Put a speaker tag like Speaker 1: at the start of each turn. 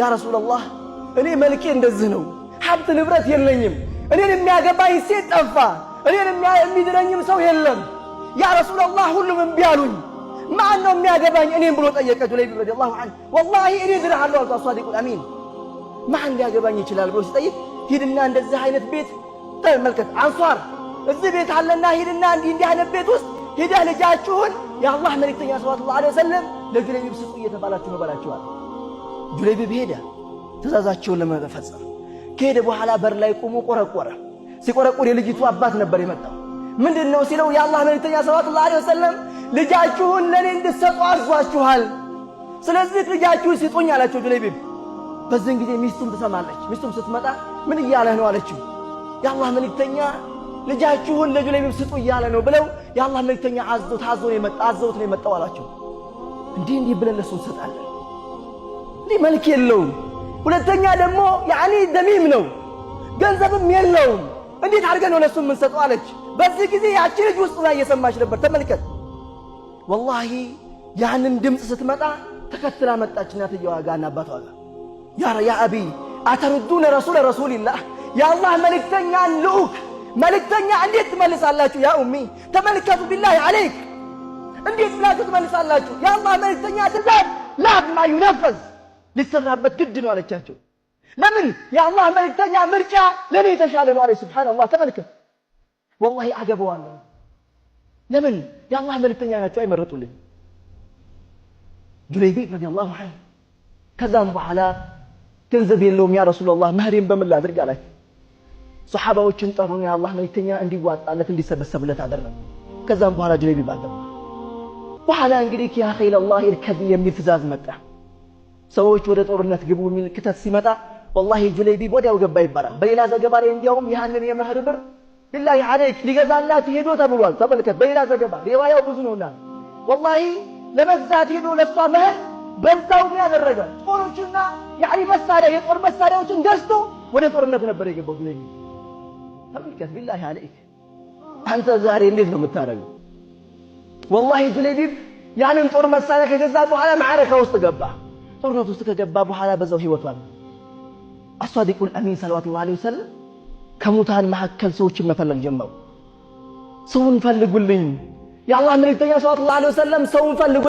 Speaker 1: ያ ረሱላህ እኔ መልኬ እንደዚህ ነው፣ ሀብት ንብረት የለኝም፣ እኔን የሚያገባኝ ሴት ጠፋ፣ እኔን የሚድረኝም ሰው የለም። ያ ረሱላህ ሁሉም እምቢ አሉኝ። ማን ነው የሚያገባኝ እኔን ብሎ ጠየቀ ጁለይቢብ ረዲየላሁ ዐንሁ። ወላሂ እኔ ድርሃለሁ አልኩ አሷዲቁል አሚን። ማን ሊያገባኝ ይችላል ብሎ ሲጠይቅ ሂድና እንደዚህ አይነት ቤት ተመልከት፣ አንሷር እዚህ ቤት አለና ሂድና እንዲህ አይነት ቤት ውስጥ ሂደህ ልጃችሁን የአላህ መልእክተኛ ሰለላሁ ዐለይሂ ወሰለም ለጁለይቢብ ስጡ እየተባላችሁ ነው በላችኋል። ጁለይቢብ ሄደ ትእዛዛቸውን ለመፈጸም። ከሄደ በኋላ በር ላይ ቆሞ ቆረቆረ። ሲቆረቆር የልጅቱ አባት ነበር የመጣው። ምንድነው ሲለው የአላህ መልእክተኛ ሰለላሁ ዐለይሂ ወሰለም ልጃችሁን ለኔ እንድትሰጡ አዟችኋል፣ ስለዚህ ልጃችሁን ስጡኝ አላቸው ጁለይቢብ። በዚህን ጊዜ ሚስቱም ትሰማለች። ሚስቱም ስትመጣ ምን እያለህ ነው አለችው። የአላህ መልእክተኛ ልጃችሁን ለጁለይቢብ ስጡ እያለ ነው ብለው የአላህ መልእክተኛ አዘውት ነው የመጣው አላቸው። እንዲህ ብለን ለሱ እንሰጣለን? እንዲህ መልክ የለውም። ሁለተኛ ደግሞ ያኒ ደሚም ነው፣ ገንዘብም የለውም። እንዴት አድርገን ነው ለሱ የምንሰጠው አለች። በዚህ ጊዜ ያቺ ልጅ ውስጥ ላይ እየሰማች ነበር። ተመልከት ወላሂ ያንን ድምፅ ስትመጣ ተከትላ መጣች እናትየዋ ጋርና አባቷ ጋር። ያ አቢ አተሩዱነ ረሱለላህ የአላህ መልእክተኛን ልዑክ መልእክተኛ እንዴት ትመልሳላችሁ? ያ ኡሚ ተመልከቱ ቢላሂ አለይክ እንዴት ብላችሁ ትመልሳላችሁ? የአላህ መልእክተኛ ትእዛዝ ላማ ይነፈዝ ሊሰራበት ግድ ነው አለቻቸው። ለምን? የአላህ መልእክተኛ ምርጫ ለኔ የተሻለ ነው አለች። ሱብሃንአላህ ተመልከት። ወላሂ አገባዋለሁ። ለምን? የአላህ መልእክተኛ ናቸው አይመረጡልኝ። ጁለይቢብ ረዲየላሁ ዐንሁ ከዛም በኋላ ገንዘብ የለውም ያ ረሱላህ መህሬን በምን ላድርግ አላቸው። ሱሐባዎችን ጠሩና የአላህ መልእክተኛ እንዲዋጣለት እንዲሰበሰብለት አደረገ። ከዛም በኋላ ጁለይቢብ አገባ። በኋላ እንግዲህ ያ ኸይለላህ ኢርከብ የሚል ትእዛዝ መጣ። ሰዎች ወደ ጦርነት ግቡ የሚል ክተት ሲመጣ ወላሂ ጁለይቢብ ወዲያው ገባ ይባላል። በሌላ ዘገባ ላይ እንዲያውም ያንን የመህር ብር ቢላሂ አለይክ ሊገዛላት ሄዶ ተብሏል። ተመልከት በሌላ ዘገባ ሪዋያው ብዙ ነውና ወላሂ ለመግዛት ሄዶ ለሷ መህር በዛው ያደረገ ጦሮችና ያኒ መሳሪያ የጦር መሳሪያዎችን ገዝቶ ወደ ጦርነት ነበር የገባው ጁለይቢብ። ተመልከት ቢላሂ አለይክ አንተ ዛሬ እንዴት ነው የምታረገው? ወላሂ ጁለይቢብ ያንን ጦር መሳሪያ ከገዛ በኋላ ማዕረካ ውስጥ ገባ። ጦርነት ውስጥ ከገባ በኋላ በዛው ህይወቷን አሷዲቁል አሚን ሰለላሁ ዐለይሂ ወሰለም ከሙታን መካከል ሰዎችን መፈለግ ጀመሩ። ሰውን ፈልጉልኝ፣ የአላህ መልእክተኛ ሰለላሁ ዐለይሂ ወሰለም ሰውን ፈልጉ